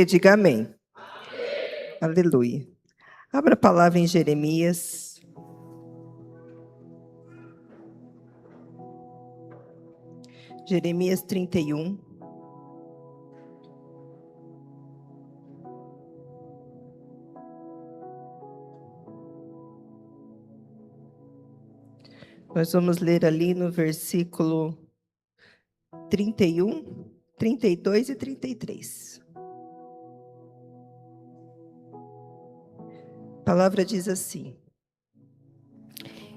Diga amém. Aleluia. Abra a palavra em Jeremias. Jeremias 31. Nós vamos ler ali no versículo 31, 32 e 33. A palavra diz assim: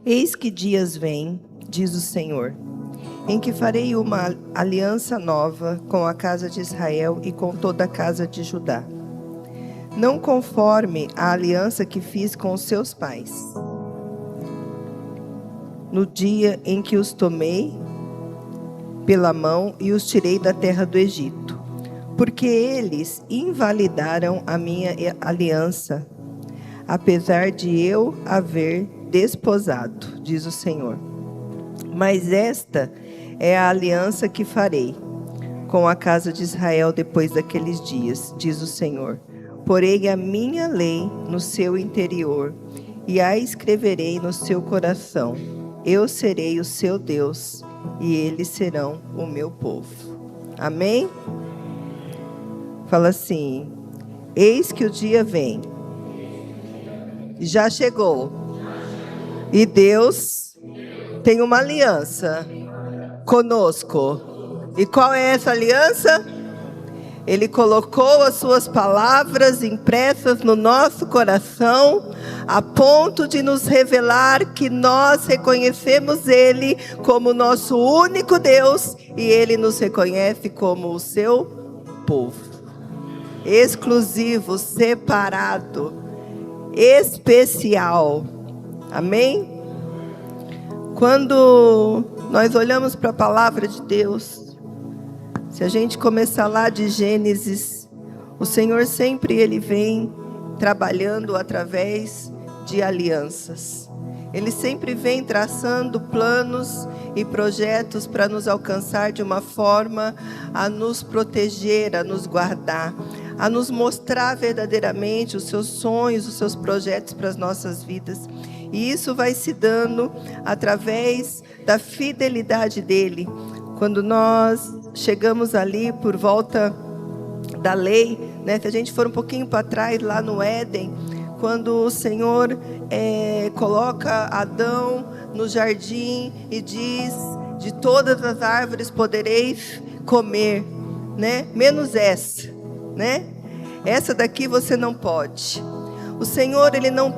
Eis que dias vêm, diz o Senhor, em que farei uma aliança nova com a casa de Israel e com toda a casa de Judá, não conforme a aliança que fiz com os seus pais, no dia em que os tomei pela mão e os tirei da terra do Egito, porque eles invalidaram a minha aliança, apesar de eu haver desposado, diz o Senhor. Mas esta é a aliança que farei com a casa de Israel depois daqueles dias, diz o Senhor. Porei a minha lei no seu interior e a escreverei no seu coração. Eu serei o seu Deus e eles serão o meu povo. Amém? Fala assim: eis que o dia vem. Já chegou. E Deus tem uma aliança conosco. E qual é essa aliança? Ele colocou as suas palavras impressas no nosso coração, a ponto de nos revelar que nós reconhecemos Ele como nosso único Deus, e Ele nos reconhece como o seu povo. Exclusivo, separado, especial. Amém? Quando nós olhamos para a palavra de Deus, se a gente começar lá de Gênesis, o Senhor sempre Ele vem trabalhando através de alianças. Ele sempre vem traçando planos e projetos para nos alcançar de uma forma a nos proteger, a nos guardar, a nos mostrar verdadeiramente os seus sonhos, os seus projetos para as nossas vidas. E isso vai se dando através da fidelidade dEle. Quando nós chegamos ali por volta da lei, né? Se a gente for um pouquinho para trás, lá no Éden, quando o Senhor coloca Adão no jardim e diz: de todas as árvores podereis comer, né? Menos essa, né? Essa daqui você não pode. O Senhor, Ele não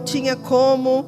tinha como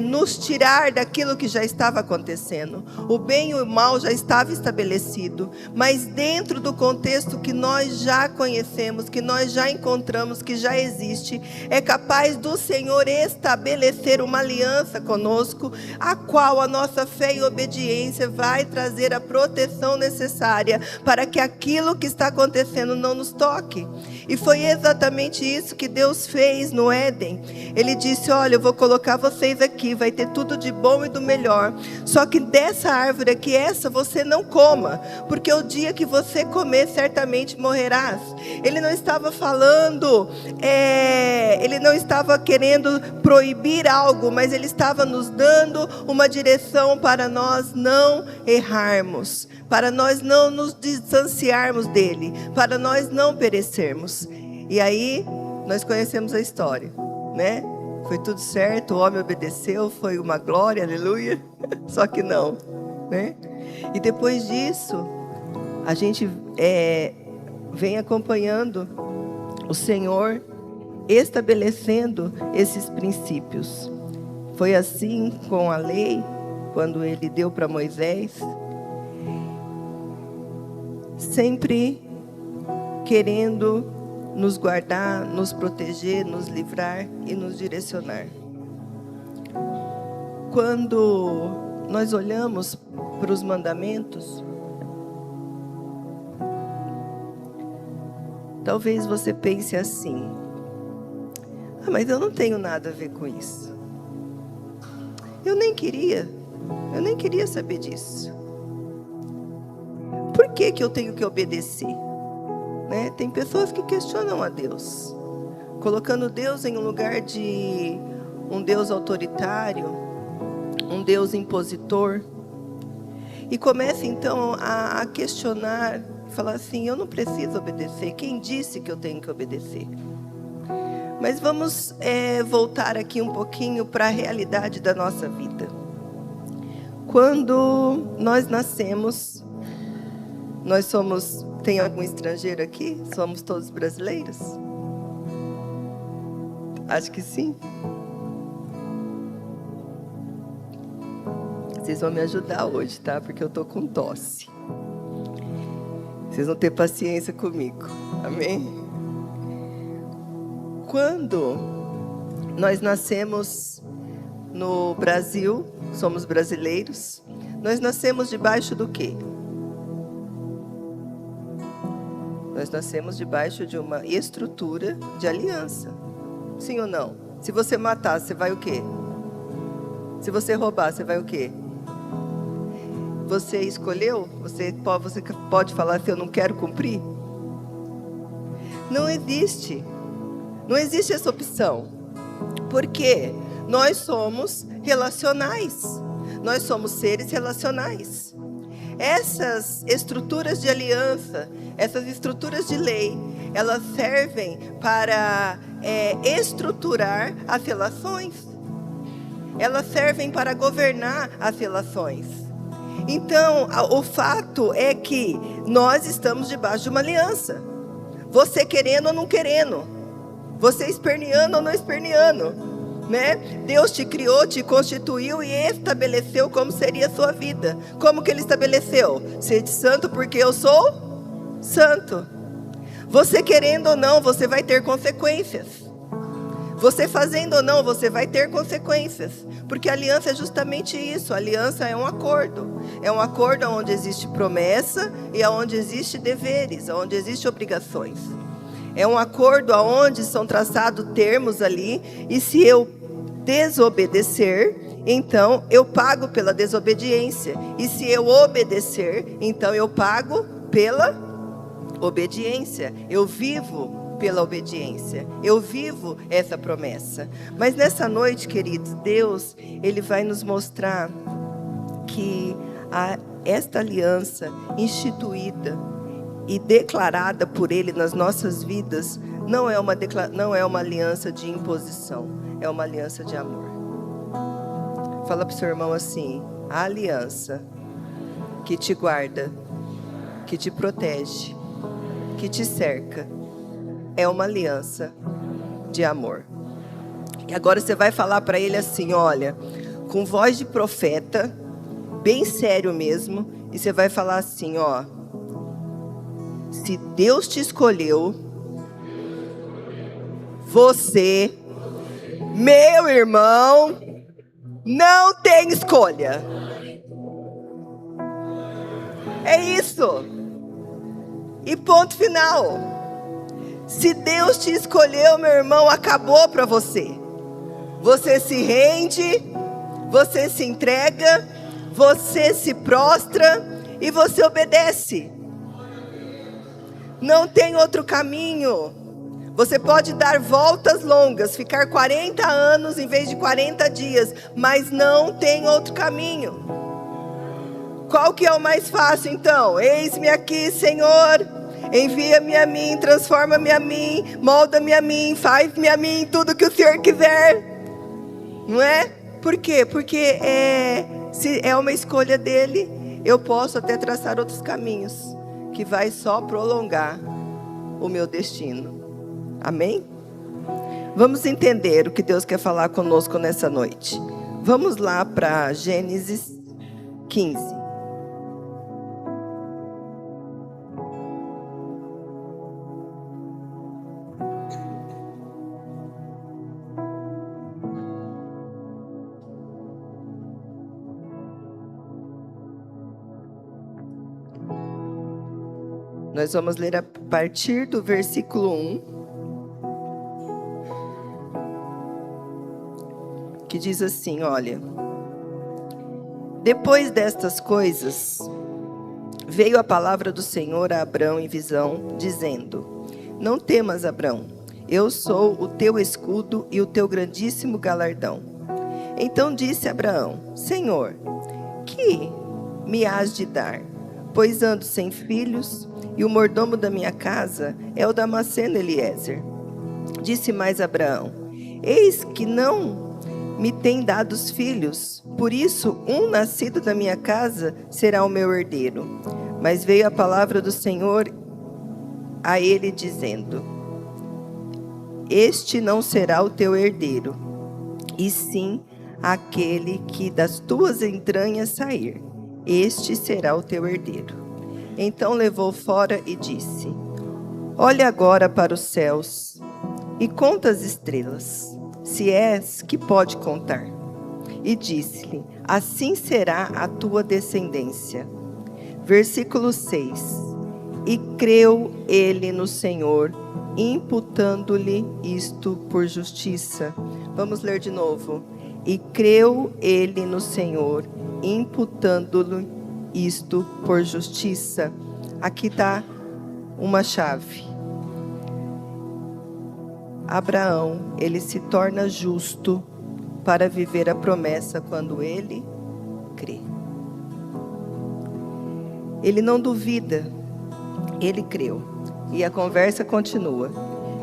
nos tirar daquilo que já estava acontecendo. O bem e o mal já estava estabelecido, mas dentro do contexto que nós já conhecemos, que nós já encontramos, que já existe, é capaz do Senhor estabelecer uma aliança conosco, a qual a nossa fé e obediência vai trazer a proteção necessária para que aquilo que está acontecendo não nos toque. E foi exatamente isso que Deus fez no Éden. Ele disse: olha, eu vou colocar vocês aqui, vai ter tudo de bom e do melhor. Só que dessa árvore aqui, essa você não coma, porque o dia que você comer, certamente morrerás. Ele não estava falando, ele não estava querendo proibir algo, mas ele estava nos dando uma direção para nós não errarmos, para nós não nos distanciarmos dele, para nós não perecermos. E aí, nós conhecemos a história, né? Foi tudo certo, o homem obedeceu, foi uma glória, aleluia. Só que não, né? E depois disso, a gente vem acompanhando o Senhor estabelecendo esses princípios. Foi assim com a lei, quando Ele deu para Moisés, sempre querendo nos guardar, nos proteger, nos livrar e nos direcionar. Quando nós olhamos para os mandamentos, talvez você pense assim: mas eu não tenho nada a ver com isso. Eu nem queria saber disso. Por que eu tenho que obedecer? né? Tem pessoas que questionam a Deus, colocando Deus em um lugar de um Deus autoritário, um Deus impositor. E começa então a questionar, falar assim: eu não preciso obedecer, quem disse que eu tenho que obedecer? Mas vamos voltar aqui um pouquinho para a realidade da nossa vida. Quando nós nascemos, nós somos... Tem algum estrangeiro aqui? Somos todos brasileiros? Acho que sim. Vocês vão me ajudar hoje, tá? Porque eu tô com tosse. Vocês vão ter paciência comigo. Amém? Quando nós nascemos no Brasil, somos brasileiros, nós nascemos debaixo do quê? Nós nascemos debaixo de uma estrutura de aliança. Sim ou não? Se você matar, você vai o quê? Se você roubar, você vai o quê? Você escolheu? Você pode falar assim: eu não quero cumprir? Não existe. Não existe essa opção. Porque nós somos relacionais. Nós somos seres relacionais. Essas estruturas de aliança, essas estruturas de lei, elas servem para estruturar as relações. Elas servem para governar as relações. Então, o fato é que nós estamos debaixo de uma aliança. Você querendo ou não querendo. Você esperneando ou não esperneando. Né? Deus te criou, te constituiu e estabeleceu como seria a sua vida. Como que Ele estabeleceu? Sede santo porque eu sou santo. Você querendo ou não, você vai ter consequências. Você fazendo ou não, você vai ter consequências. Porque a aliança é justamente isso. A aliança é um acordo. É um acordo onde existe promessa e onde existe deveres, onde existe obrigações. É um acordo onde são traçados termos ali, e se eu desobedecer, então eu pago pela desobediência. E se eu obedecer, então eu pago pela obediência. Eu vivo pela obediência. Eu vivo essa promessa. Mas nessa noite, queridos, Deus, Ele vai nos mostrar que esta aliança instituída e declarada por Ele nas nossas vidas, não é uma aliança de imposição, é uma aliança de amor. Fala para o seu irmão assim: a aliança que te guarda, que te protege, que te cerca, é uma aliança de amor. E agora você vai falar para ele assim, olha, com voz de profeta, bem sério mesmo, e você vai falar assim, ó: se Deus te escolheu, você, meu irmão, não tem escolha. É isso. E ponto final. Se Deus te escolheu, meu irmão, acabou para você. Você se rende, você se entrega, você se prostra e você obedece. Não tem outro caminho. Você pode dar voltas longas, ficar 40 anos em vez de 40 dias, mas não tem outro caminho. Qual que é o mais fácil então? Eis-me aqui, Senhor, envia-me a mim, transforma-me a mim, molda-me a mim, faz-me a mim tudo que o Senhor quiser. Não é? Por quê? Porque se é uma escolha dele, eu posso até traçar outros caminhos que vai só prolongar o meu destino. Amém? Vamos entender o que Deus quer falar conosco nessa noite. Vamos lá para Gênesis 15. Nós vamos ler a partir do versículo 1. Que diz assim, olha: depois destas coisas, Veio a palavra do Senhor a Abrão em visão, dizendo: Não temas, Abrão, eu sou o teu escudo e o teu grandíssimo galardão. Então disse Abraão: Senhor, que me hás de dar? Pois ando sem filhos, e o mordomo da minha casa é o Damasceno Eliezer. Disse mais Abraão: Eis que não me tem dado os filhos, por isso um nascido da minha casa será o meu herdeiro. Mas veio a palavra do Senhor a ele dizendo: Este não será o teu herdeiro, e sim aquele que das tuas entranhas sair. Este será o teu herdeiro. Então levou fora e disse: Olha agora para os céus e conta as estrelas, se és que pode contar. E disse-lhe: Assim será a tua descendência. Versículo 6. E creu ele no Senhor, imputando-lhe isto por justiça. Vamos ler de novo. E creu ele no Senhor, imputando-lhe isto por justiça. Aqui está uma chave. Abraão, ele se torna justo para viver a promessa quando ele crê. Ele não duvida, ele creu. E a conversa continua.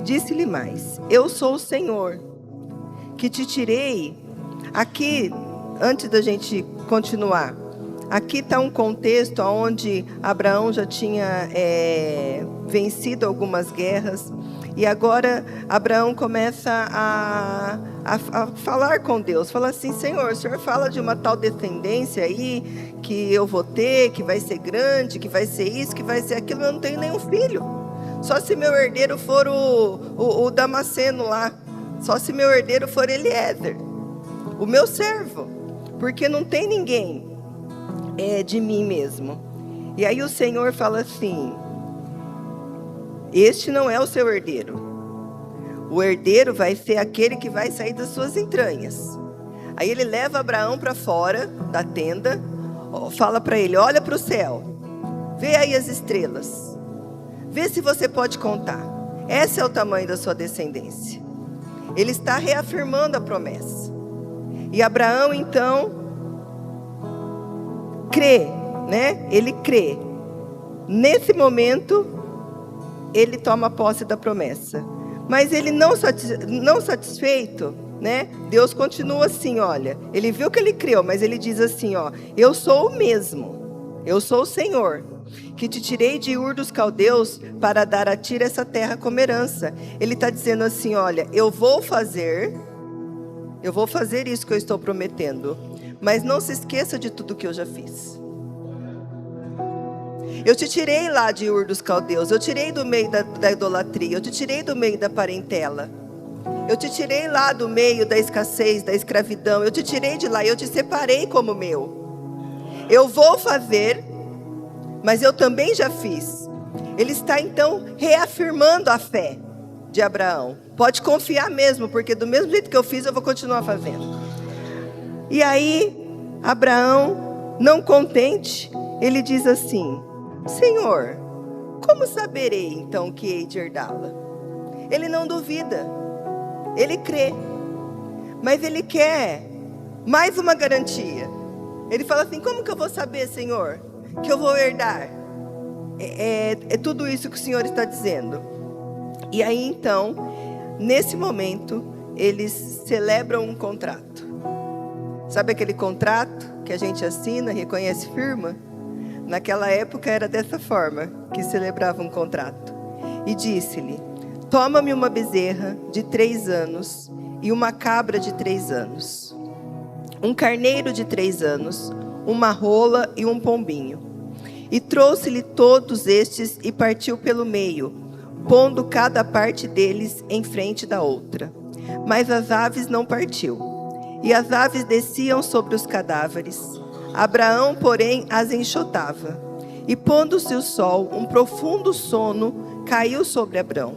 Disse-lhe mais: Eu sou o Senhor, que te tirei. Aqui, antes da gente continuar, aqui está um contexto onde Abraão já tinha vencido algumas guerras. E agora Abraão começa a falar com Deus. Fala assim: Senhor, o Senhor fala de uma tal descendência aí, que eu vou ter, que vai ser grande, que vai ser isso, que vai ser aquilo. Eu não tenho nenhum filho. Só se meu herdeiro for o Damasceno lá. Só se meu herdeiro for Eliezer, o meu servo. Porque não tem ninguém de mim mesmo. E aí o Senhor fala assim: Este não é o seu herdeiro. O herdeiro vai ser aquele que vai sair das suas entranhas. Aí ele leva Abraão para fora da tenda, fala para ele: olha para o céu, vê aí as estrelas, vê se você pode contar. Esse é o tamanho da sua descendência. Ele está reafirmando a promessa. E Abraão então crê, né? Ele crê. Nesse momento ele toma posse da promessa. Mas ele não satisfeito, né? Deus continua assim, olha. Ele viu que ele creu, mas ele diz assim, ó: Eu sou o mesmo. Eu sou o Senhor, que te tirei de Ur dos Caldeus para dar a ti essa terra como herança. Ele está dizendo assim, olha, eu vou fazer isso que eu estou prometendo. Mas não se esqueça de tudo que eu já fiz. Eu te tirei lá de Ur dos Caldeus, eu tirei do meio da idolatria, eu te tirei do meio da parentela, eu te tirei lá do meio da escassez, da escravidão, eu te tirei de lá e eu te separei como meu. Eu vou fazer, mas eu também já fiz. Ele está então reafirmando a fé de Abraão. Pode confiar mesmo, porque do mesmo jeito que eu fiz, eu vou continuar fazendo. E aí, Abraão, não contente, ele diz assim: Senhor, como saberei então que hei de herdá-la? Ele não duvida, ele crê, mas ele quer mais uma garantia. Ele fala assim: como que eu vou saber, Senhor, que eu vou herdar? É tudo isso que o Senhor está dizendo. E aí então, nesse momento, eles celebram um contrato. Sabe aquele contrato que a gente assina, reconhece firma? Naquela época era dessa forma que celebrava um contrato. E disse-lhe: toma-me uma bezerra de 3 anos e uma cabra de 3 anos, um carneiro de 3 anos, uma rola e um pombinho. E trouxe-lhe todos estes e partiu pelo meio, pondo cada parte deles em frente da outra. Mas as aves não partiu. E as aves desciam sobre os cadáveres. Abraão, porém, as enxotava. E pondo-se o sol, um profundo sono caiu sobre Abraão.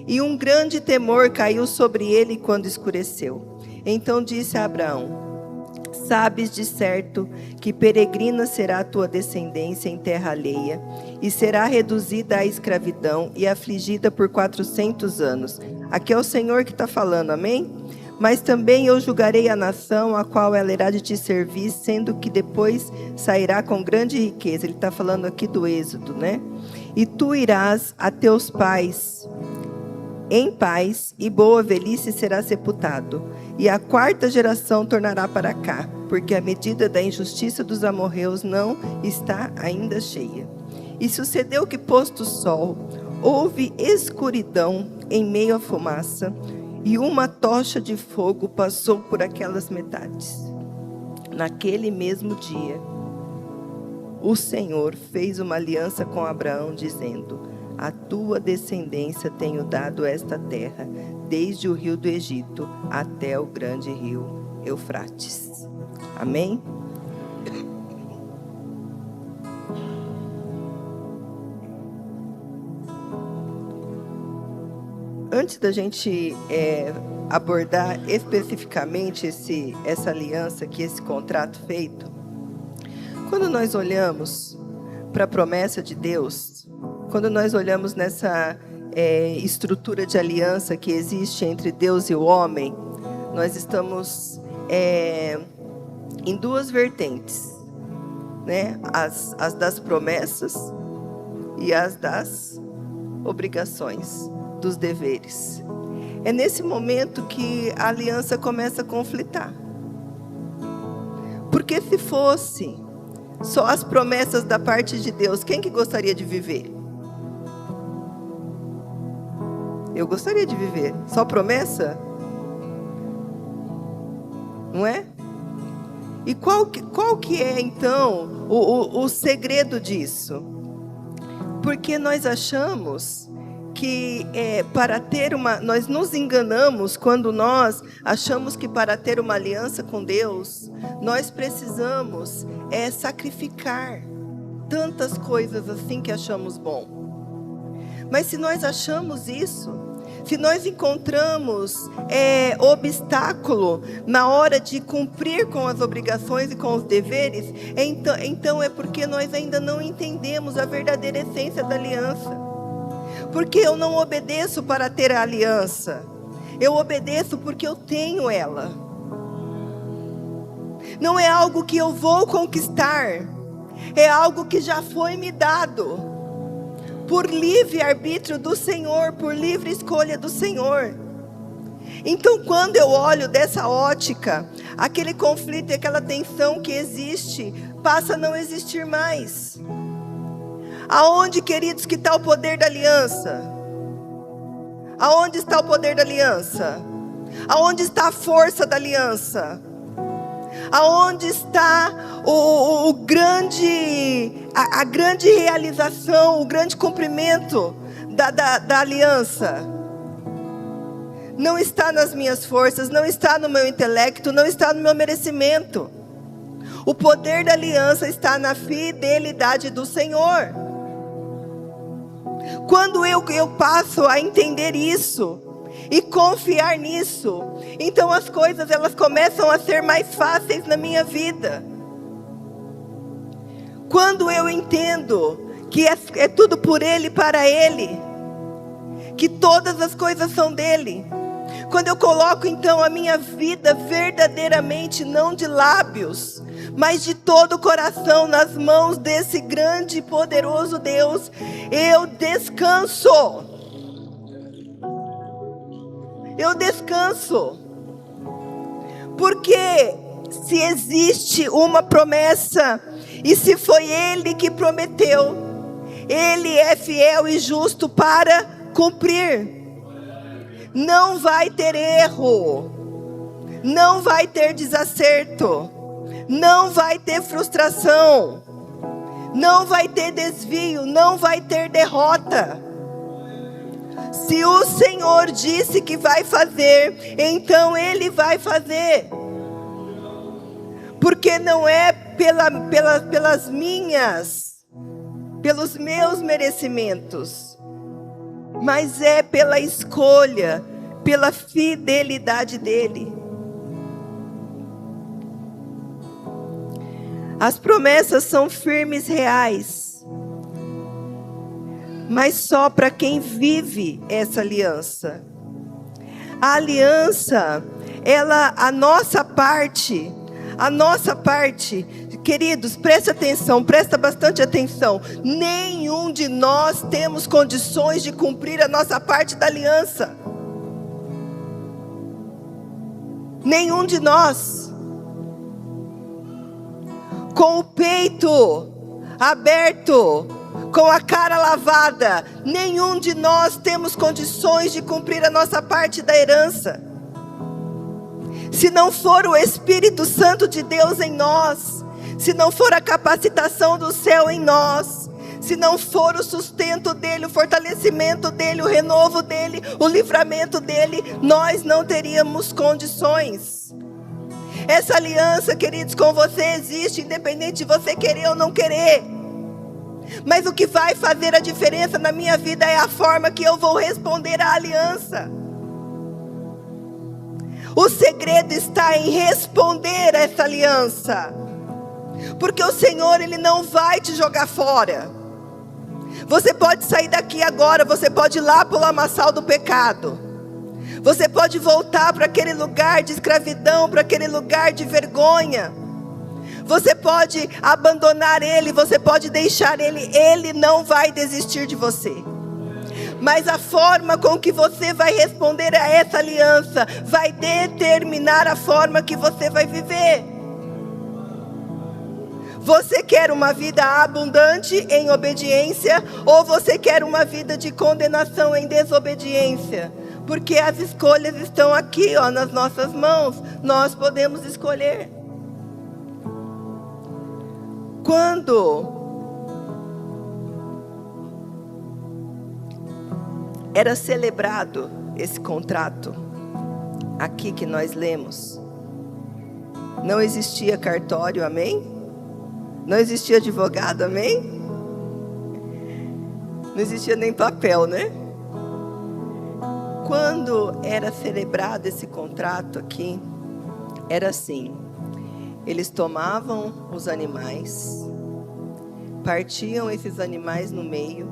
E um grande temor caiu sobre ele quando escureceu. Então disse a Abraão: sabes de certo que peregrina será a tua descendência em terra alheia, e será reduzida à escravidão e afligida por 400 anos. Aqui é o Senhor que está falando, amém? Mas também eu julgarei a nação a qual ela irá de te servir, sendo que depois sairá com grande riqueza. Ele está falando aqui do Êxodo, né? E tu irás a teus pais em paz, e boa velhice será sepultado. E a quarta geração tornará para cá, porque a medida da injustiça dos amorreus não está ainda cheia. E sucedeu que, posto o sol, houve escuridão em meio à fumaça, e uma tocha de fogo passou por aquelas metades. Naquele mesmo dia, o Senhor fez uma aliança com Abraão, dizendo: a tua descendência tenho dado esta terra, desde o rio do Egito até o grande rio Eufrates. Amém? Antes da gente abordar especificamente essa aliança aqui, esse contrato feito, quando nós olhamos para a promessa de Deus, quando nós olhamos nessa estrutura de aliança que existe entre Deus e o homem, nós estamos em duas vertentes, né? As das promessas e as das obrigações, dos deveres. É nesse momento que a aliança começa a conflitar. Porque se fosse só as promessas da parte de Deus, quem que gostaria de viver? Eu gostaria de viver. Só promessa? Não é? E qual que é, então, o segredo disso? Porque nós achamos que nós nos enganamos quando nós achamos que para ter uma aliança com Deus, nós precisamos sacrificar tantas coisas assim que achamos bom. Mas se nós achamos isso, se nós encontramos obstáculo na hora de cumprir com as obrigações e com os deveres, então é porque nós ainda não entendemos a verdadeira essência da aliança. Porque eu não obedeço para ter a aliança, eu obedeço porque eu tenho ela. Não é algo que eu vou conquistar, é algo que já foi me dado, por livre arbítrio do Senhor, por livre escolha do Senhor. Então, quando eu olho dessa ótica, aquele conflito e aquela tensão que existe, passa a não existir mais. Aonde, queridos, que está o poder da aliança? Aonde está o poder da aliança? Aonde está a força da aliança? Aonde está a grande realização, o grande cumprimento da aliança? Não está nas minhas forças, não está no meu intelecto, não está no meu merecimento. O poder da aliança está na fidelidade do Senhor. Quando eu passo a entender isso e confiar nisso, então as coisas elas começam a ser mais fáceis na minha vida. Quando eu entendo que é tudo por Ele e para Ele, que todas as coisas são dele. Quando eu coloco então a minha vida verdadeiramente, não de lábios, mas de todo o coração nas mãos desse grande e poderoso Deus, eu descanso. Eu descanso. Porque se existe uma promessa, e se foi Ele que prometeu, Ele é fiel e justo para cumprir. Não vai ter erro, não vai ter desacerto, não vai ter frustração, não vai ter desvio, não vai ter derrota. Se o Senhor disse que vai fazer, então Ele vai fazer. Porque não é pelos meus merecimentos, mas é pela escolha, pela fidelidade dEle. As promessas são firmes, reais, mas só para quem vive essa aliança. A aliança, a nossa parte, queridos, presta bastante atenção. Nenhum de nós temos condições de cumprir a nossa parte da aliança. Nenhum de nós. Com o peito aberto, com a cara lavada, nenhum de nós temos condições de cumprir a nossa parte da herança. Se não for o Espírito Santo de Deus em nós, se não for a capacitação do céu em nós, se não for o sustento dele, o fortalecimento dele, o renovo dele, o livramento dele, nós não teríamos condições. Essa aliança, queridos, com você existe, independente de você querer ou não querer. Mas o que vai fazer a diferença na minha vida é a forma que eu vou responder à aliança. O segredo está em responder a essa aliança. Porque o Senhor, Ele não vai te jogar fora. Você pode sair daqui agora, você pode ir lá para o lamaçal do pecado. Você pode voltar para aquele lugar de escravidão, para aquele lugar de vergonha. Você pode abandonar ele, você pode deixar ele. Ele não vai desistir de você. Mas a forma com que você vai responder a essa aliança vai determinar a forma que você vai viver. Você quer uma vida abundante em obediência, ou você quer uma vida de condenação em desobediência? Porque as escolhas estão aqui, nas nossas mãos. Nós podemos escolher. Quando era celebrado esse contrato, aqui que nós lemos, não existia cartório, amém? Não existia advogado, amém? Não existia nem papel, né? Quando era celebrado esse contrato aqui, era assim: eles tomavam os animais, partiam esses animais no meio,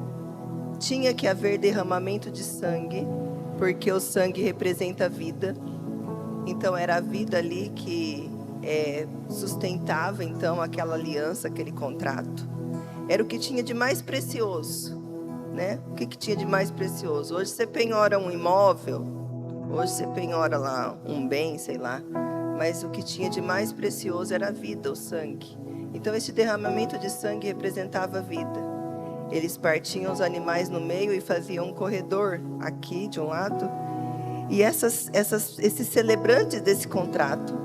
tinha que haver derramamento de sangue, porque o sangue representa a vida. Então era a vida ali que sustentava então aquela aliança, aquele contrato. Era o que tinha de mais precioso, né? O que tinha de mais precioso? Hoje você penhora um imóvel, hoje você penhora lá um bem, sei lá, mas o que tinha de mais precioso era a vida, o sangue. Então esse derramamento de sangue representava a vida. Eles partiam os animais no meio e faziam um corredor aqui de um lado, e esses celebrantes desse contrato,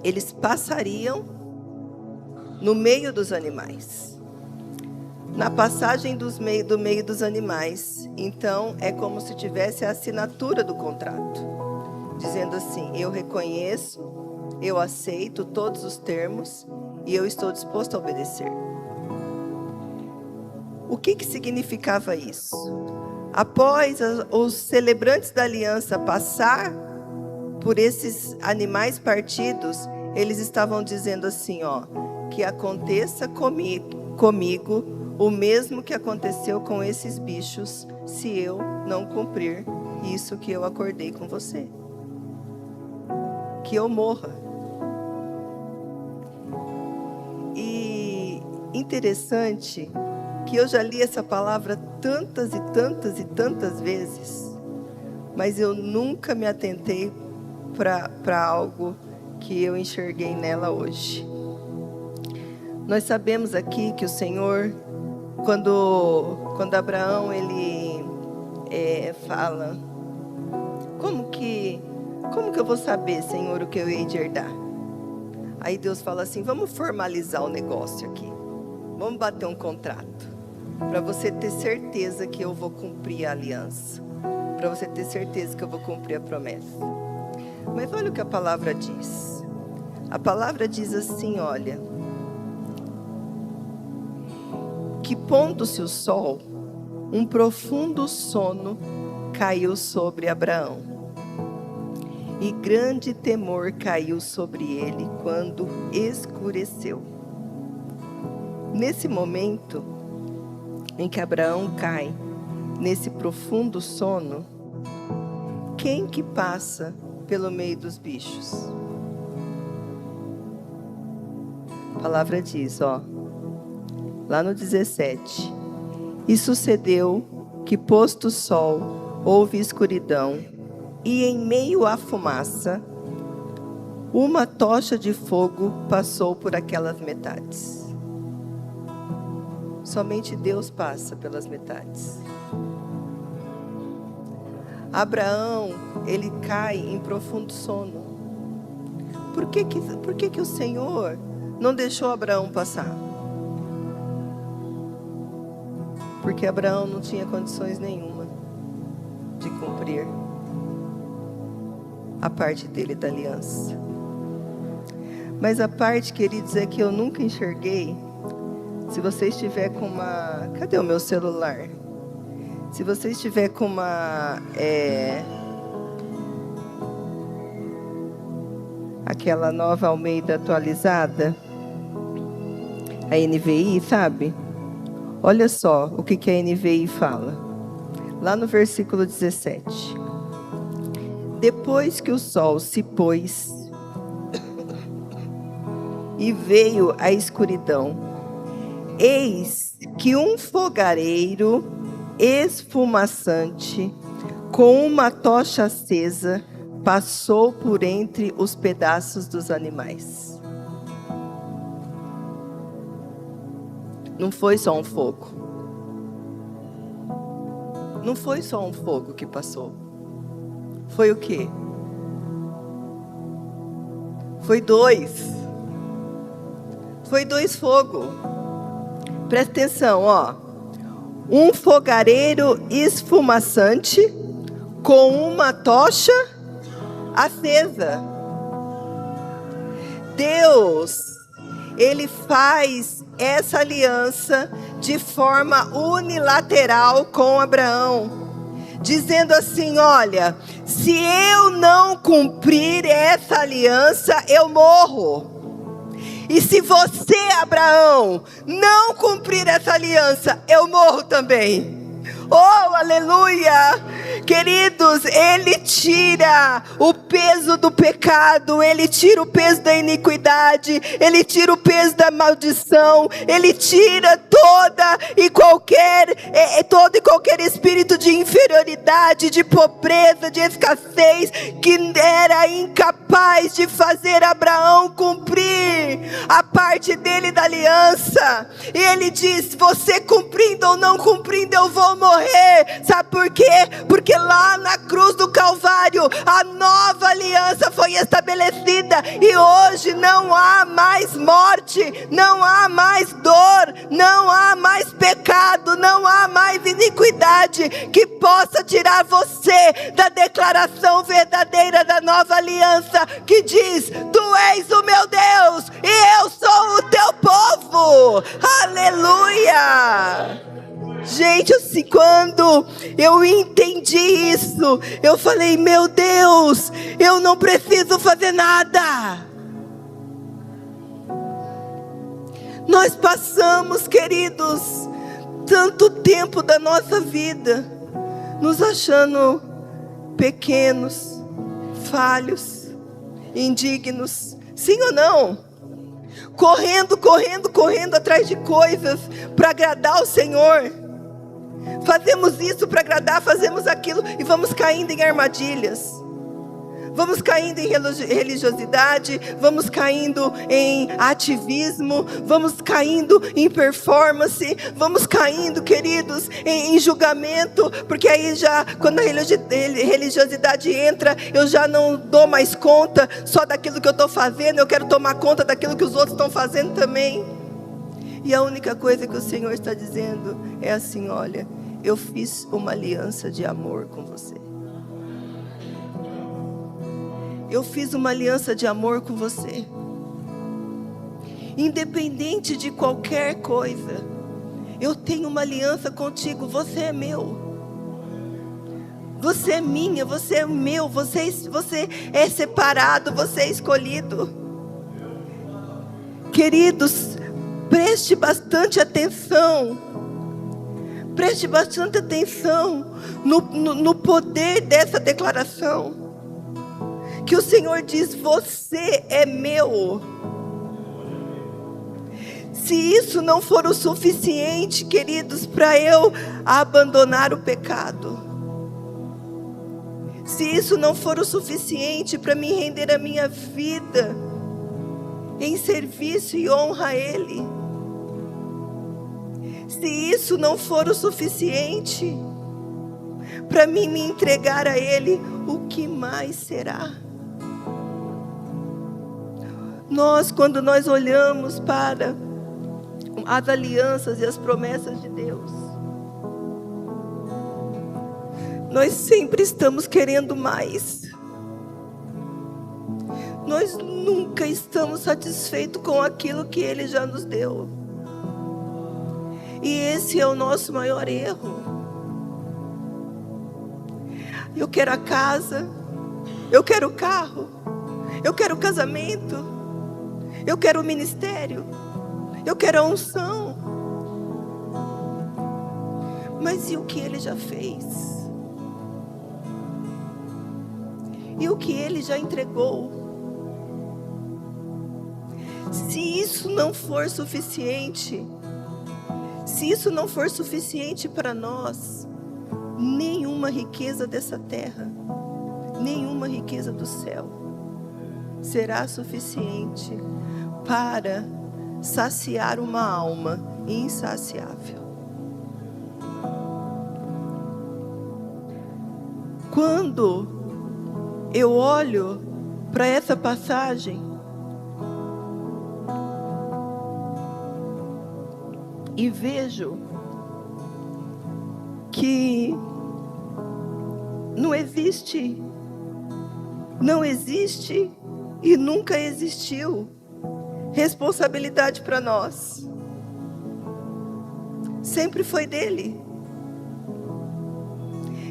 eles passariam no meio dos animais. Na passagem do meio dos animais, então é como se tivesse a assinatura do contrato, dizendo assim: eu reconheço, eu aceito todos os termos e eu estou disposto a obedecer. O que significava isso? Após os celebrantes da aliança passar por esses animais partidos, eles estavam dizendo assim, que aconteça comigo o mesmo que aconteceu com esses bichos, se eu não cumprir isso que eu acordei com você. Que eu morra. E interessante que eu já li essa palavra tantas e tantas e tantas vezes, mas eu nunca me atentei para algo que eu enxerguei nela hoje. Nós sabemos aqui que o Senhor, quando Abraão ele fala, como que eu vou saber, Senhor, o que eu hei de herdar? Aí Deus fala assim: vamos formalizar o negócio aqui, vamos bater um contrato, para você ter certeza que eu vou cumprir a aliança, para você ter certeza que eu vou cumprir a promessa. Mas olha o que a palavra diz. A palavra diz assim, olha: que pondo-se o sol, um profundo sono caiu sobre Abraão, e grande temor caiu sobre ele quando escureceu. nesse momento em que Abraão cai nesse profundo sono, quem que passa pelo meio dos bichos? A palavra diz, lá no 17: e sucedeu que, posto o sol, houve escuridão, e em meio à fumaça, uma tocha de fogo passou por aquelas metades. Somente Deus passa pelas metades. Abraão, ele cai em profundo sono. Por que o Senhor não deixou Abraão passar? Porque Abraão não tinha condições nenhuma de cumprir a parte dele da aliança. Mas a parte, queridos, é que eu nunca enxerguei. Se você estiver com uma... Cadê o meu celular? Se você estiver com uma... aquela nova Almeida atualizada, a NVI, sabe? Olha só o que a NVI fala. Lá no versículo 17. Depois que o sol se pôs e veio a escuridão, eis que um fogareiro esfumaçante com uma tocha acesa passou por entre os pedaços dos animais. Não foi só um fogo. Não foi só um fogo que passou. Foi o quê? Foi dois. Foi dois fogos. Presta atenção, um fogareiro esfumaçante com uma tocha acesa. Deus, Ele faz essa aliança de forma unilateral com Abraão, dizendo assim: olha, se eu não cumprir essa aliança, eu morro. E se você, Abraão, não cumprir essa aliança, eu morro também. Oh, aleluia! Queridos, Ele tira o peso do pecado, Ele tira o peso da iniquidade, Ele tira o peso da maldição, Ele tira todo e qualquer espírito de inferioridade, de pobreza, de escassez, que era incapaz de fazer Abraão cumprir a parte dele da aliança. E Ele diz: você cumprindo ou não cumprindo, eu vou morrer. Sabe por quê? Porque lá na cruz do Calvário a nova aliança foi estabelecida, e hoje não há mais morte, não há mais dor, não há mais pecado, não há mais iniquidade que possa tirar você da declaração verdadeira da nova aliança, que diz: tu és o meu Deus e eu sou o teu povo. Aleluia! Gente, assim, quando eu entendi isso, eu falei: meu Deus, eu não preciso fazer nada. Nós passamos, queridos, tanto tempo da nossa vida nos achando pequenos, falhos, indignos, sim ou não? Correndo atrás de coisas para agradar o Senhor. Fazemos isso para agradar, fazemos aquilo e vamos caindo em armadilhas. Vamos caindo em religiosidade, vamos caindo em ativismo, vamos caindo em performance, vamos caindo, queridos, em julgamento, porque aí já, quando a religiosidade entra, eu já não dou mais conta só daquilo que eu estou fazendo, eu quero tomar conta daquilo que os outros estão fazendo também. E a única coisa que o Senhor está dizendo é assim: olha, eu fiz uma aliança de amor com você. Eu fiz uma aliança de amor com você. Independente de qualquer coisa, eu tenho uma aliança contigo. Você é meu. Você é minha, você é meu. Você é separado, você é escolhido. Queridos, Preste bastante atenção. Preste bastante atenção no poder dessa declaração. Que o Senhor diz: você é meu. Se isso não for o suficiente, queridos, para eu abandonar o pecado, se isso não for o suficiente para me render a minha vida em serviço e honra a Ele, se isso não for o suficiente para mim me entregar a Ele, o que mais será? Quando nós olhamos para as alianças e as promessas de Deus, nós sempre estamos querendo mais. Nós nunca estamos satisfeitos com aquilo que Ele já nos deu. E esse é o nosso maior erro. Eu quero a casa, eu quero o carro, eu quero o casamento, eu quero o ministério, eu quero a unção. Mas e o que Ele já fez? E o que Ele já entregou? Se isso não for suficiente, se isso não for suficiente para nós, nenhuma riqueza dessa terra, nenhuma riqueza do céu será suficiente para saciar uma alma insaciável. Quando eu olho para essa passagem e vejo que não existe e nunca existiu responsabilidade para nós. Sempre foi dele.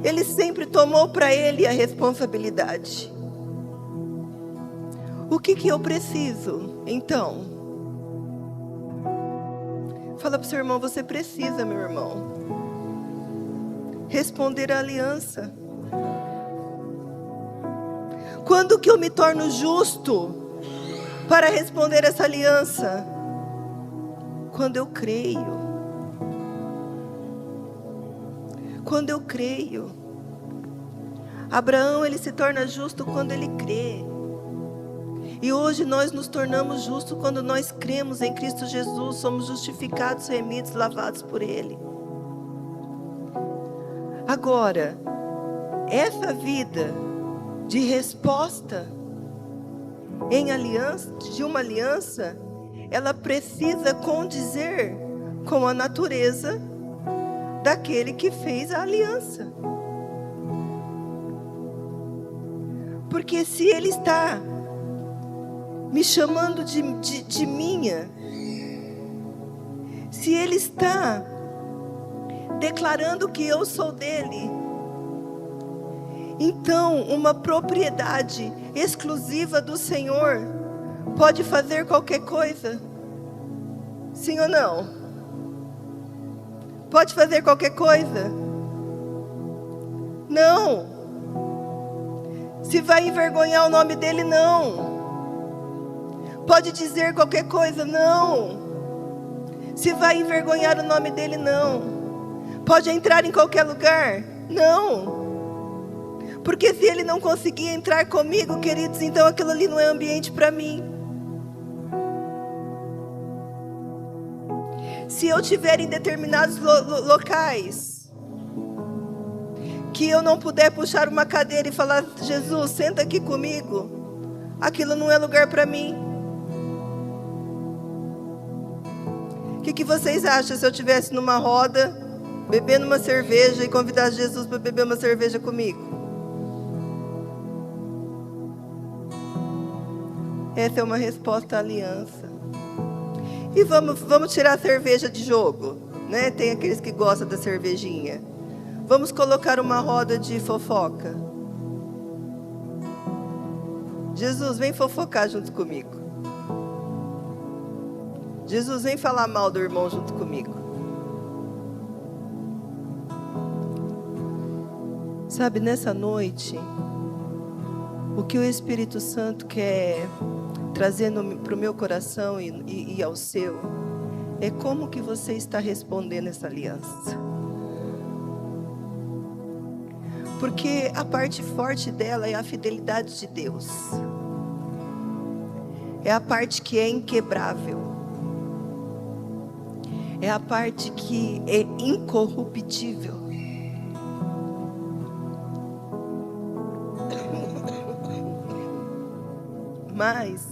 Ele sempre tomou para ele a responsabilidade. O que eu preciso, então? Fala para o seu irmão: você precisa, meu irmão, responder à aliança. Quando que eu me torno justo para responder essa aliança? Quando eu creio. Quando eu creio. Abraão, ele se torna justo quando ele crê. E hoje nós nos tornamos justos quando nós cremos em Cristo Jesus. Somos justificados, remidos, lavados por Ele. Agora, essa vida de resposta em aliança, de uma aliança, ela precisa condizer com a natureza daquele que fez a aliança. Porque se Ele está me chamando de minha, se Ele está declarando que eu sou dele, então uma propriedade exclusiva do Senhor pode fazer qualquer coisa? Sim ou não? Pode fazer qualquer coisa? Não. Se vai envergonhar o nome dele? Não. Pode dizer qualquer coisa? Não. Se vai envergonhar o nome dele? Não. Pode entrar em qualquer lugar? Não. Porque se ele não conseguir entrar comigo, queridos, então aquilo ali não é ambiente para mim. Se eu estiver em determinados locais, que eu não puder puxar uma cadeira e falar: Jesus, senta aqui comigo, aquilo não é lugar para mim. O que vocês acham se eu estivesse numa roda, bebendo uma cerveja e convidasse Jesus para beber uma cerveja comigo? Essa é uma resposta à aliança. E vamos tirar a cerveja de jogo, né? Tem aqueles que gostam da cervejinha. Vamos colocar uma roda de fofoca. Jesus, vem fofocar junto comigo. Jesus, vem falar mal do irmão junto comigo. Sabe, nessa noite, o que o Espírito Santo quer trazer para o meu coração e ao seu, é como que você está respondendo essa aliança. Porque a parte forte dela é a fidelidade de Deus. É a parte que é inquebrável. É a parte que é incorruptível. Mas,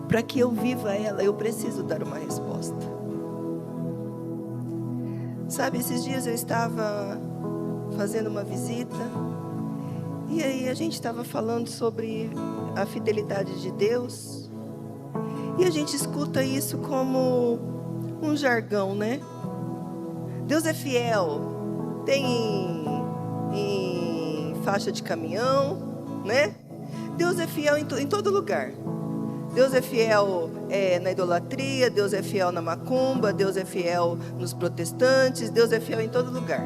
para que eu viva ela, eu preciso dar uma resposta. Sabe, esses dias eu estava fazendo uma visita, e aí a gente estava falando sobre a fidelidade de Deus, e a gente escuta isso como um jargão, né? Deus é fiel, tem em faixa de caminhão, né? Deus é fiel em todo lugar. Deus é fiel na idolatria, Deus é fiel na macumba, Deus é fiel nos protestantes, Deus é fiel em todo lugar.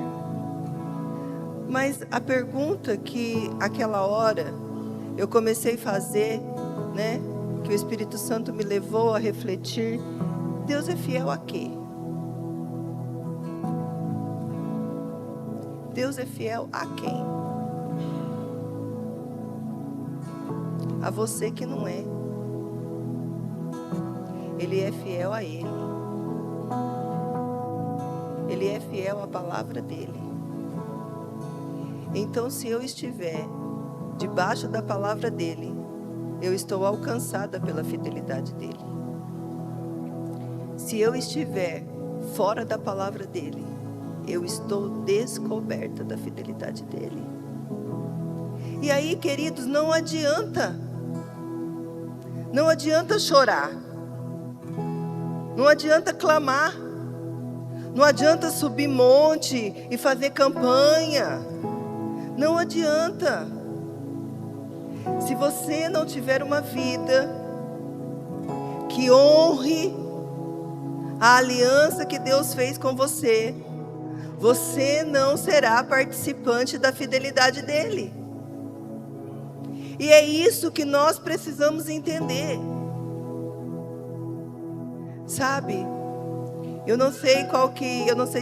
Mas a pergunta que aquela hora eu comecei a fazer, né, que o Espírito Santo me levou a refletir, Deus é fiel a quê? Deus é fiel a quem? A você que não é. Ele é fiel a Ele. Ele é fiel à palavra dEle. Então, se eu estiver debaixo da palavra dEle, eu estou alcançada pela fidelidade dEle. Se eu estiver fora da palavra dEle, eu estou descoberta da fidelidade dEle. E aí, queridos, não adianta chorar, não adianta clamar, não adianta subir monte e fazer campanha, não adianta. Se você não tiver uma vida que honre a aliança que Deus fez com você, você não será participante da fidelidade dEle. E é isso que nós precisamos entender. Sabe? Eu não sei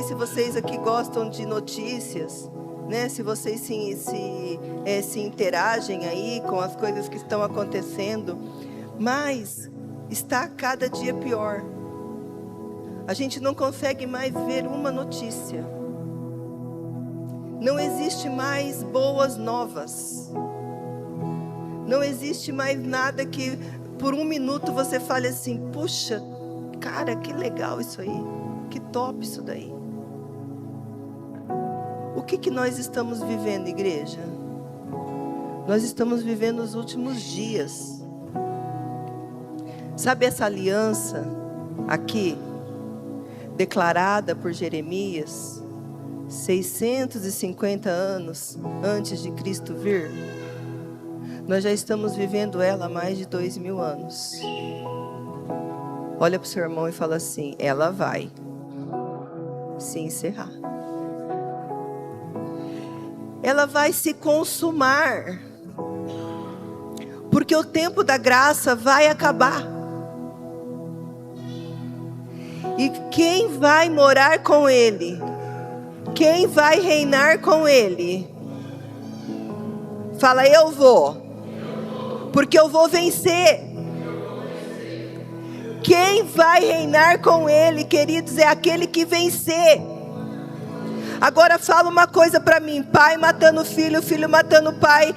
se vocês aqui gostam de notícias, né? Se vocês se interagem aí com as coisas que estão acontecendo, mas está cada dia pior. A gente não consegue mais ver uma notícia. Não existe mais boas novas. Não existe mais nada que por um minuto você fale assim, puxa, cara, que legal isso aí, que top isso daí. O que nós estamos vivendo, igreja? Nós estamos vivendo os últimos dias. Sabe essa aliança aqui, declarada por Jeremias, 650 anos antes de Cristo vir? Nós já estamos vivendo ela há mais de 2000 anos. Olha para o seu irmão e fala assim, ela vai se encerrar. Ela vai se consumar. Porque o tempo da graça vai acabar. E quem vai morar com Ele? Quem vai reinar com Ele? Fala, eu vou. Porque eu vou vencer. Quem vai reinar com Ele, queridos, é aquele que vencer. Agora fala uma coisa para mim: pai matando filho, filho matando pai,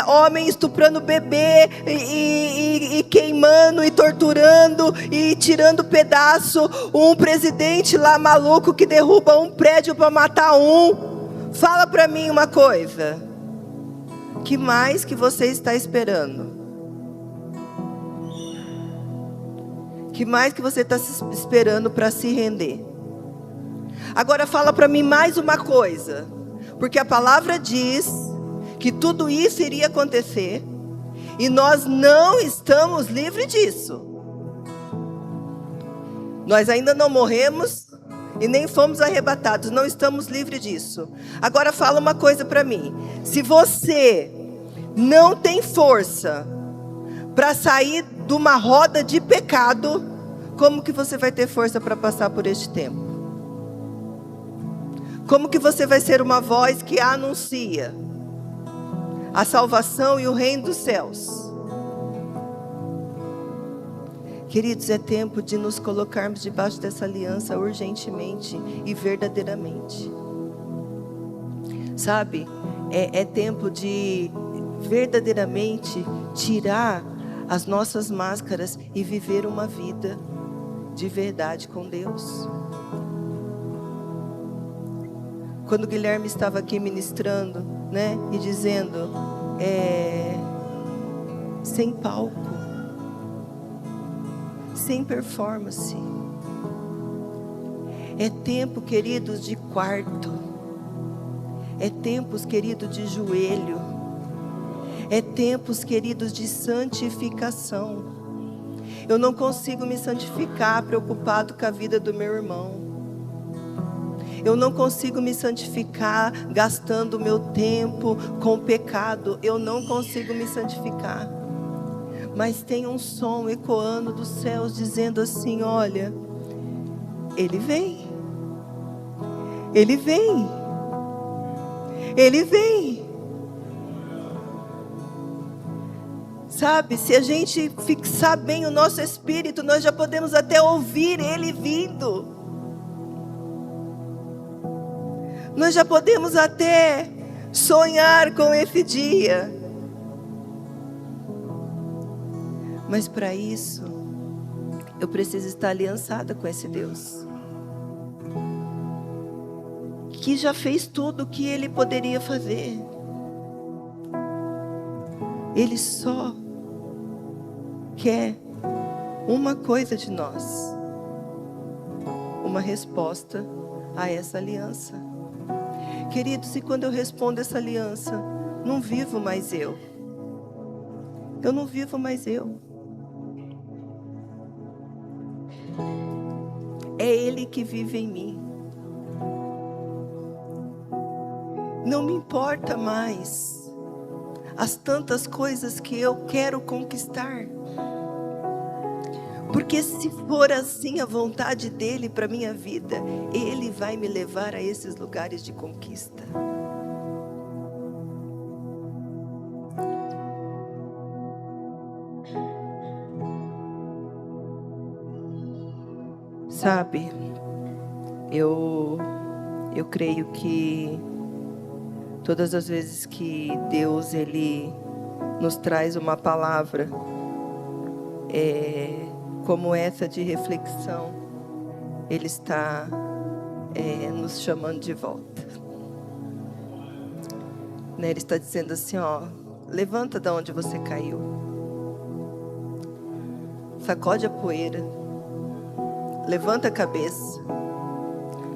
homem estuprando bebê, e queimando, e torturando, e tirando pedaço. Um presidente lá maluco que derruba um prédio para matar um. Fala para mim uma coisa. Que mais que você está esperando? Que mais que você está esperando para se render? Agora fala para mim mais uma coisa. Porque a palavra diz que tudo isso iria acontecer. E nós não estamos livres disso. Nós ainda não morremos e nem fomos arrebatados, não estamos livres disso. Agora fala uma coisa para mim: se você não tem força para sair de uma roda de pecado, como que você vai ter força para passar por este tempo? Como que você vai ser uma voz que anuncia a salvação e o reino dos céus? Queridos, é tempo de nos colocarmos debaixo dessa aliança urgentemente e verdadeiramente. Sabe, é tempo de verdadeiramente tirar as nossas máscaras e viver uma vida de verdade com Deus. Quando o Guilherme estava aqui ministrando, né, e dizendo, sem palco, sem performance. É tempo, queridos, de quarto. É tempos, queridos, de joelho. É tempos, queridos, de santificação. Eu não consigo me santificar preocupado com a vida do meu irmão. Eu não consigo me santificar gastando o meu tempo com o pecado. Eu não consigo me santificar. Mas tem um som ecoando dos céus dizendo assim: olha, Ele vem. Ele vem. Ele vem. Sabe, se a gente fixar bem o nosso espírito, nós já podemos até ouvir Ele vindo. Nós já podemos até sonhar com esse dia. Mas para isso, eu preciso estar aliançada com esse Deus, que já fez tudo o que Ele poderia fazer. Ele só quer uma coisa de nós: uma resposta a essa aliança. Queridos, e quando eu respondo essa aliança, não vivo mais eu. Eu não vivo mais eu. É Ele que vive em mim. Não me importa mais as tantas coisas que eu quero conquistar. Porque se for assim a vontade dEle para a minha vida, Ele vai me levar a esses lugares de conquista. Sabe, eu creio que todas as vezes que Deus Ele nos traz uma palavra como essa de reflexão, Ele está nos chamando de volta. Né? Ele está dizendo assim, ó, levanta da onde você caiu, sacode a poeira, levanta a cabeça,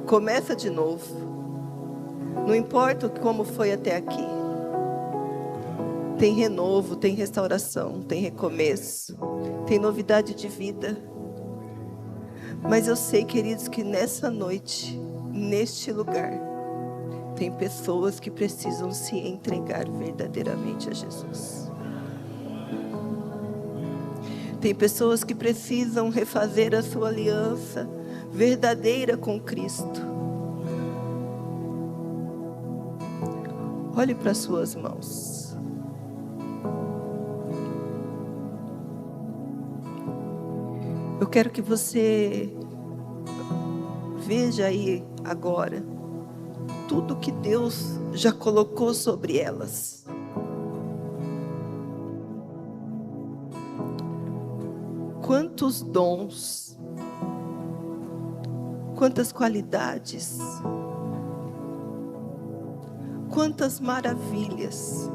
começa de novo. Não importa como foi até aqui. Tem renovo, tem restauração, tem recomeço, tem novidade de vida. Mas eu sei, queridos, que nessa noite, neste lugar, tem pessoas que precisam se entregar verdadeiramente a Jesus. Tem pessoas que precisam refazer a sua aliança verdadeira com Cristo. Olhe para as suas mãos. Eu quero que você veja aí agora tudo que Deus já colocou sobre elas. Quantos dons, quantas qualidades, quantas maravilhas.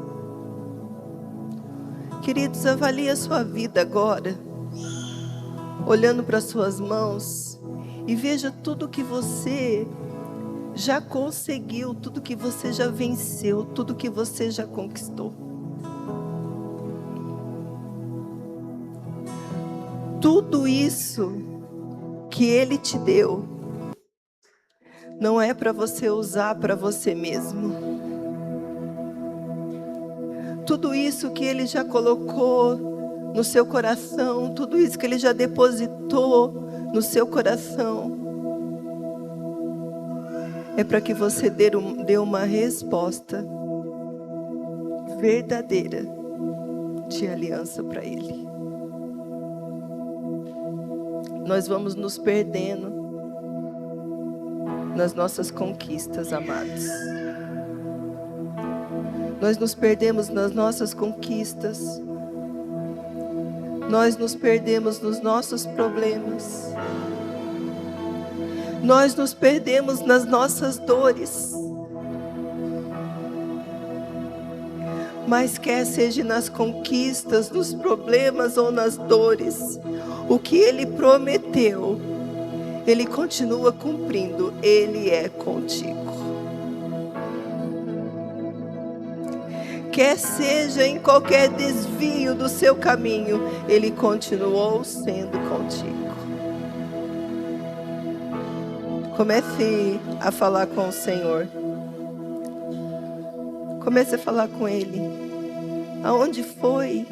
Queridos, avalie a sua vida agora, olhando para suas mãos, e veja tudo que você já conseguiu, tudo que você já venceu, tudo que você já conquistou. Tudo isso que que Ele te deu não é para você usar para você mesmo. Tudo isso que Ele já colocou no seu coração, tudo isso que Ele já depositou no seu coração, é para que você dê uma resposta verdadeira de aliança para Ele. Nós vamos nos perdendo nas nossas conquistas, amados. Nós nos perdemos nas nossas conquistas. Nós nos perdemos nos nossos problemas. Nós nos perdemos nas nossas dores. Mas quer seja nas conquistas, nos problemas ou nas dores, o que Ele prometeu, Ele continua cumprindo. Ele é contigo. Quer seja em qualquer desvio do seu caminho, Ele continuou sendo contigo. Comece a falar com o Senhor. Comece a falar com Ele. Aonde foi?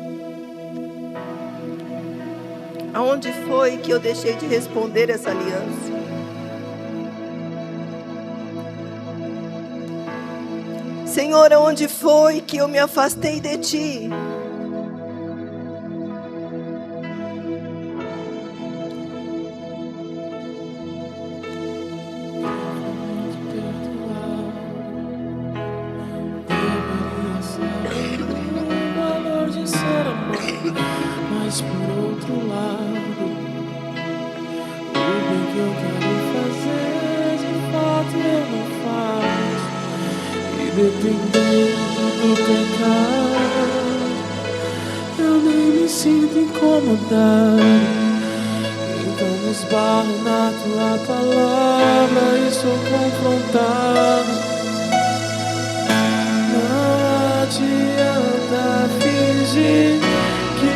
Aonde foi que eu deixei de responder essa aliança? Senhor, aonde foi que eu me afastei de Ti? Mas por outro lado, o bem que eu quero fazer, de fato eu não faço. E dependendo do pecado, eu nem me sinto incomodado. Então me esbarro na tua palavra e sou confrontado. Não adianta fingir que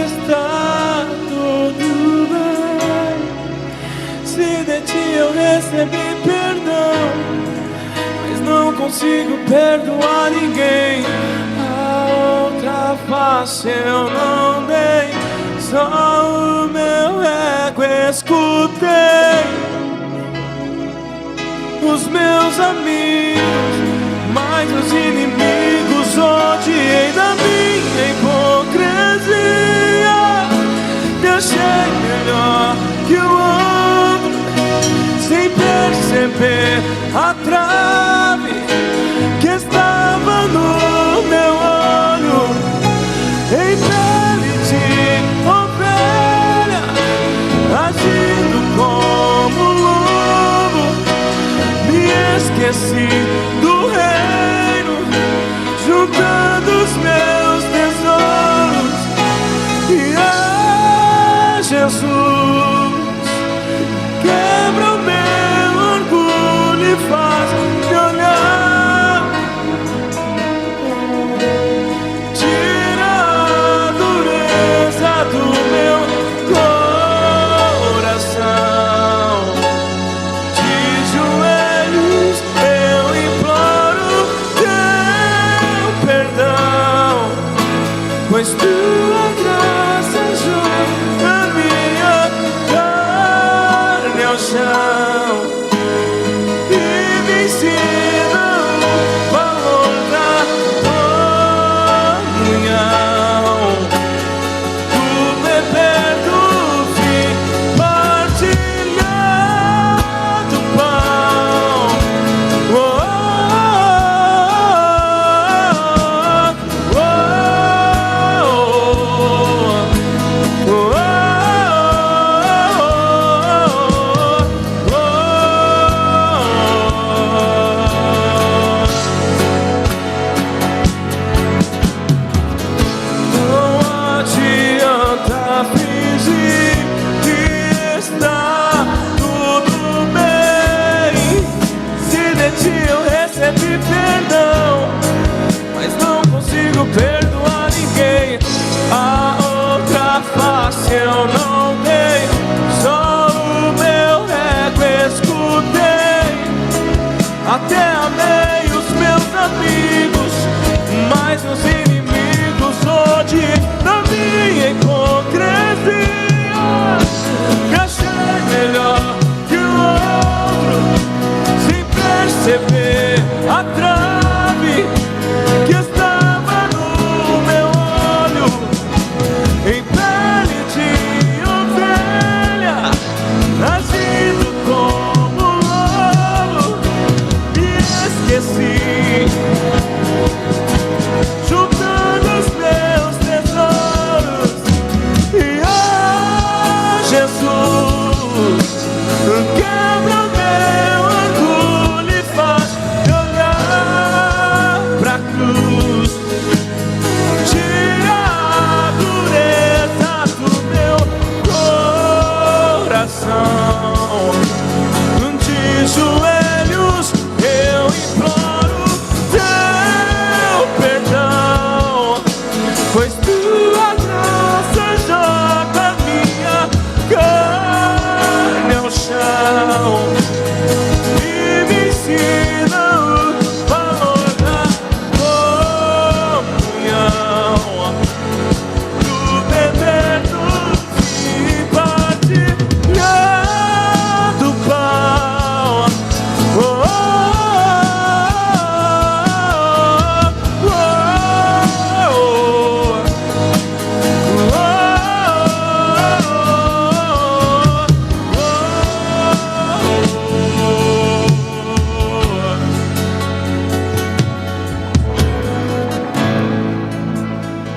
está tudo bem, se de Ti eu recebi perdão, mas não consigo perdoar ninguém. A outra face eu não dei, só o meu ego escutei. Os meus amigos, mas os inimigos odiei da minha hipocrisia. Me achei melhor que o outro, sem perceber a trave que estava no meu olho. Em pele de ovelha, agindo como lobo, me esqueci do reino, juntando os meus tesouros. E Jesus, quebra o meu orgulho e faz-me olhar. Tira a dureza do meu coração. De joelhos eu imploro teu perdão, pois tua graça joga a minha carne ao chão e me ensina o valor da comunhão. Do beber do vinho, partilhar do pão. Oh, oh, oh, oh.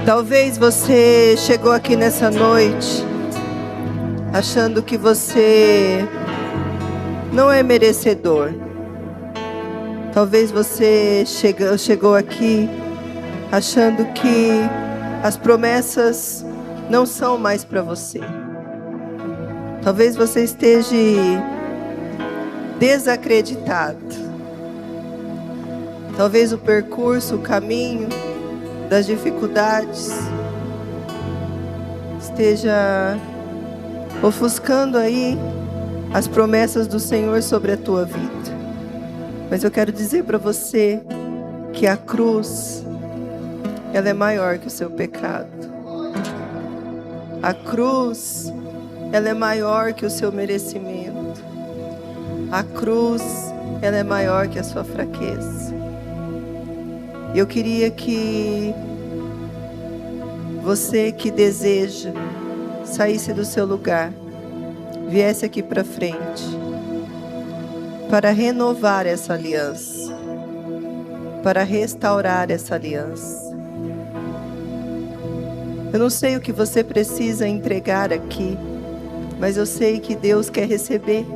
Talvez você chegou aqui nessa noite achando que você não é merecedor. Talvez você chegou aqui achando que as promessas não são mais para você. Talvez você esteja desacreditado. Talvez o percurso, o caminho das dificuldades esteja ofuscando aí as promessas do Senhor sobre a tua vida. Mas eu quero dizer para você que a cruz, ela é maior que o seu pecado. A cruz, ela é maior que o seu merecimento. A cruz, ela é maior que a sua fraqueza. Eu queria que você que deseja saísse do seu lugar, viesse aqui para frente, para renovar essa aliança, para restaurar essa aliança. Eu não sei o que você precisa entregar aqui, mas eu sei que Deus quer receber.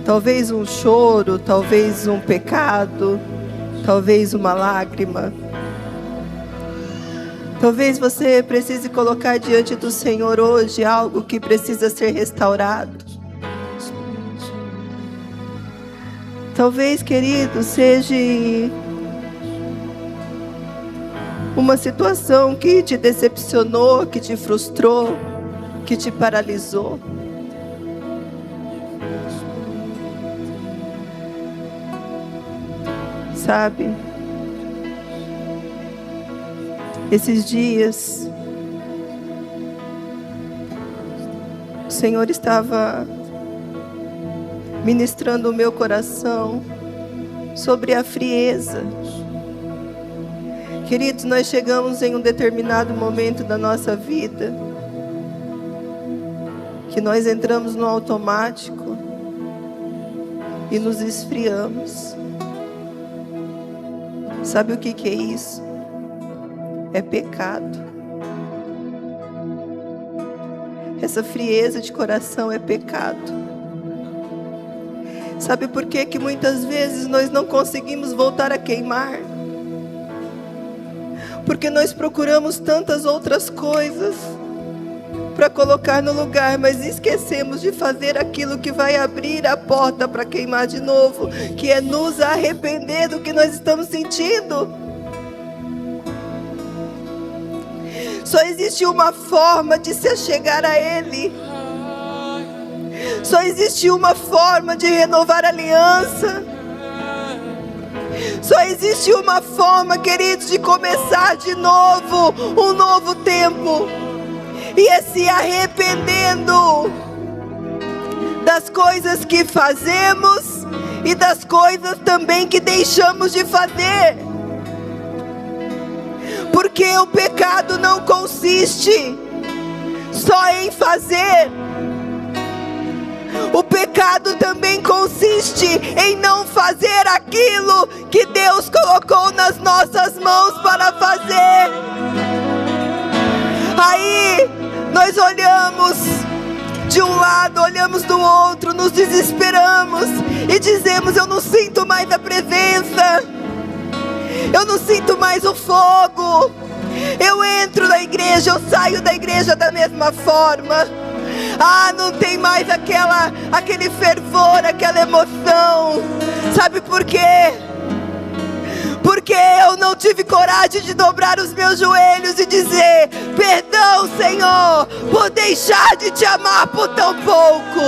Talvez um choro, talvez um pecado, talvez uma lágrima. Talvez você precise colocar diante do Senhor hoje algo que precisa ser restaurado. Talvez, querido, seja uma situação que te decepcionou, que te frustrou, que te paralisou. Sabe, esses dias o Senhor estava ministrando o meu coração sobre a frieza. Queridos, nós chegamos em um determinado momento da nossa vida que nós entramos no automático e nos esfriamos. Sabe o que é isso? É pecado. Essa frieza de coração é pecado. Sabe por que muitas vezes nós não conseguimos voltar a queimar? Porque nós procuramos tantas outras coisas para colocar no lugar, mas esquecemos de fazer aquilo que vai abrir a porta para queimar de novo, que é nos arrepender do que nós estamos sentindo. Só existe uma forma de se achegar a Ele. Só existe uma forma de renovar a aliança. Só existe uma forma, queridos, de começar de novo, um novo tempo. E é se arrependendo das coisas que fazemos e das coisas também que deixamos de fazer. Porque o pecado não consiste só em fazer. O pecado também consiste em não fazer aquilo que Deus colocou nas nossas mãos para fazer. Aí nós olhamos de um lado, olhamos do outro, nos desesperamos e dizemos: eu não sinto mais a presença, eu não sinto mais o fogo. Eu entro na igreja, eu saio da igreja da mesma forma. Ah, não tem mais aquele fervor, aquela emoção. Sabe por quê? Porque eu não tive coragem de dobrar os meus joelhos e dizer: perdão, Senhor, por deixar de te amar por tão pouco.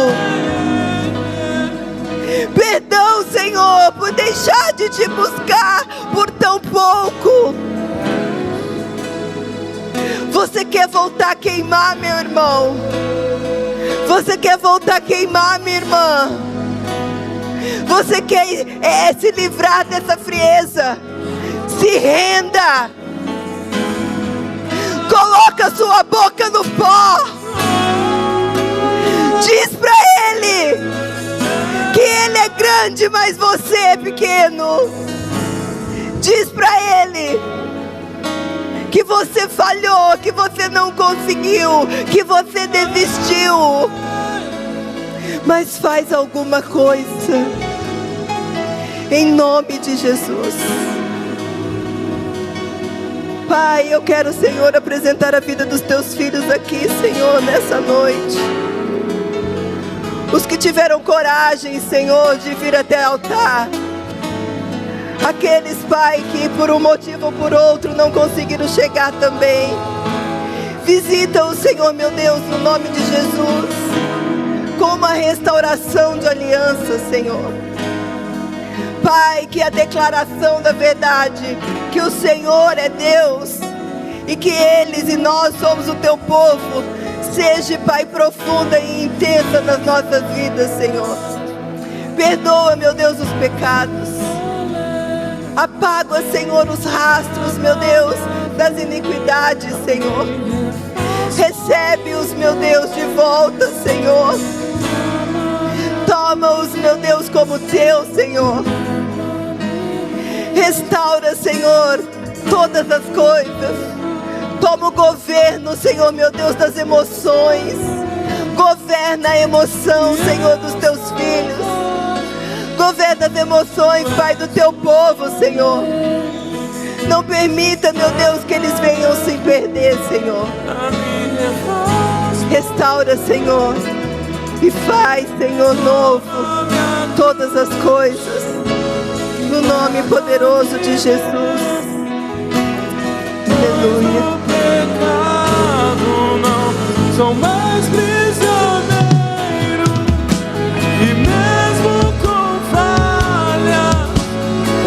Perdão, Senhor, por deixar de te buscar por tão pouco. Você quer voltar a queimar, meu irmão? Você quer voltar a queimar, minha irmã? Você quer se livrar dessa frieza? Se renda. Coloca sua boca no pó. Diz pra Ele que Ele é grande, mas você é pequeno. Diz pra Ele você falhou, que você não conseguiu, que você desistiu. Mas faz alguma coisa, em nome de Jesus. Pai, eu quero, Senhor, apresentar a vida dos teus filhos aqui, Senhor, nessa noite. Os que tiveram coragem, Senhor, de vir até o altar. Aqueles, Pai, que por um motivo ou por outro não conseguiram chegar também. Visita-os, Senhor, meu Deus, no nome de Jesus, com uma restauração de aliança, Senhor. Pai, que a declaração da verdade, que o Senhor é Deus e que eles e nós somos o teu povo, seja, Pai, profunda e intensa nas nossas vidas, Senhor. Perdoa, meu Deus, os pecados. Apaga, Senhor, os rastros, meu Deus, das iniquidades, Senhor. Recebe-os, meu Deus, de volta, Senhor. Toma-os, meu Deus, como teu, Senhor. Restaura, Senhor, todas as coisas. Toma o governo, Senhor, meu Deus, das emoções. Governa a emoção, Senhor, dos teus filhos. Governa as emoções, Pai, do teu povo, Senhor. Não permita, meu Deus, que eles venham se perder, Senhor. Restaura, Senhor, e faz, Senhor, novo todas as coisas, no nome poderoso de Jesus. Aleluia. O pecado não sou mais prisioneiro, e mesmo com falha,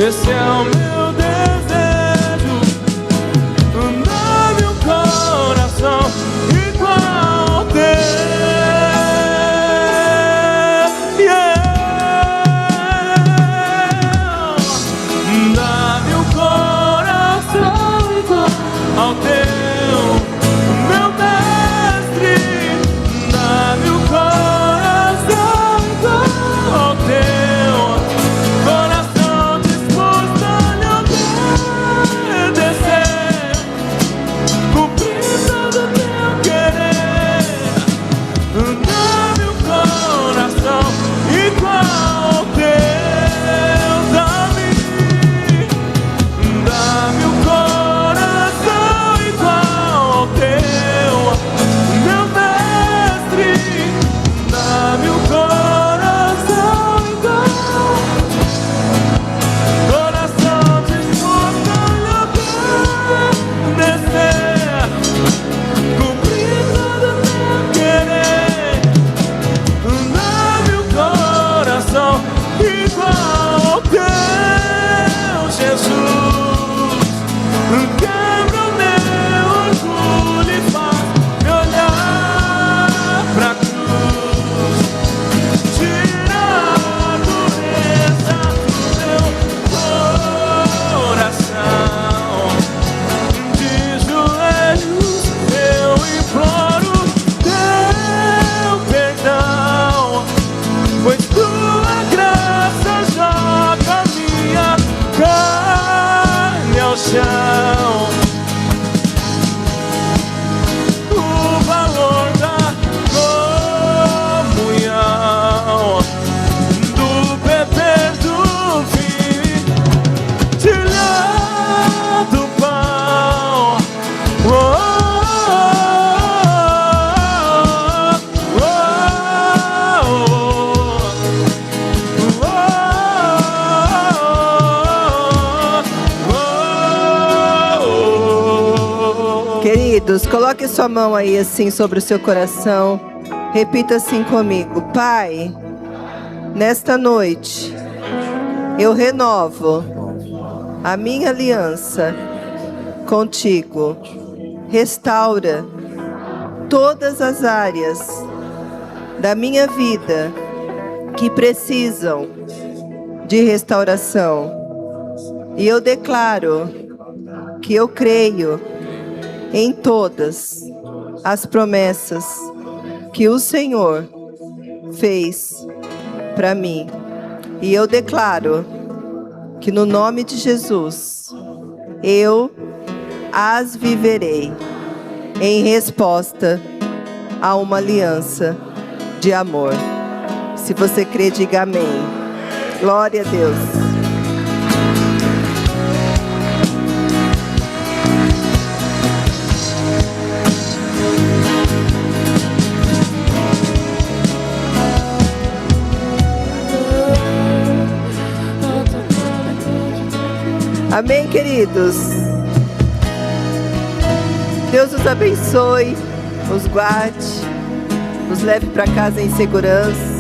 esse é o meu desejo. Dá-me um coração igual ao teu. Dá-me um coração igual ao teu, meu mestre. Dá-me um coração igual ao teu, coração disposto a lhe obedecer, cumprir todo o teu querer. Dá-me um coração igual ao teu. Dá-me um coração igual ao teu, meu mestre. Dá-me um coração igual, coração disposto a obedecer, cumprir todo o teu querer. Dá-me um coração igual ao teu, Jesus. Quebra o meu orgulho e faz me olhar pra cruz. Tira a dureza do meu coração. De joelhos eu imploro teu perdão, pois tua graça joga minha carne ao chão. O valor da comunhão, do beber do vinho, tirar do pão. Queridos, coloque sua mão aí assim sobre o seu coração. Repita assim comigo: Pai, nesta noite eu renovo a minha aliança contigo. Restaura todas as áreas da minha vida que precisam de restauração. E eu declaro que eu creio em todas as promessas que o Senhor fez para mim. E eu declaro que no nome de Jesus, eu as viverei em resposta a uma aliança de amor. Se você crê, diga amém. Glória a Deus. Amém, queridos? Deus os abençoe, os guarde, os leve para casa em segurança.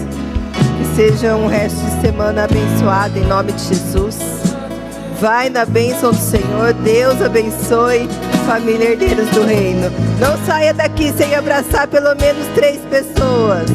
Que seja um resto de semana abençoado em nome de Jesus. Vai na bênção do Senhor. Deus abençoe, família Herdeiros do Reino. Não saia daqui sem abraçar pelo menos 3 pessoas.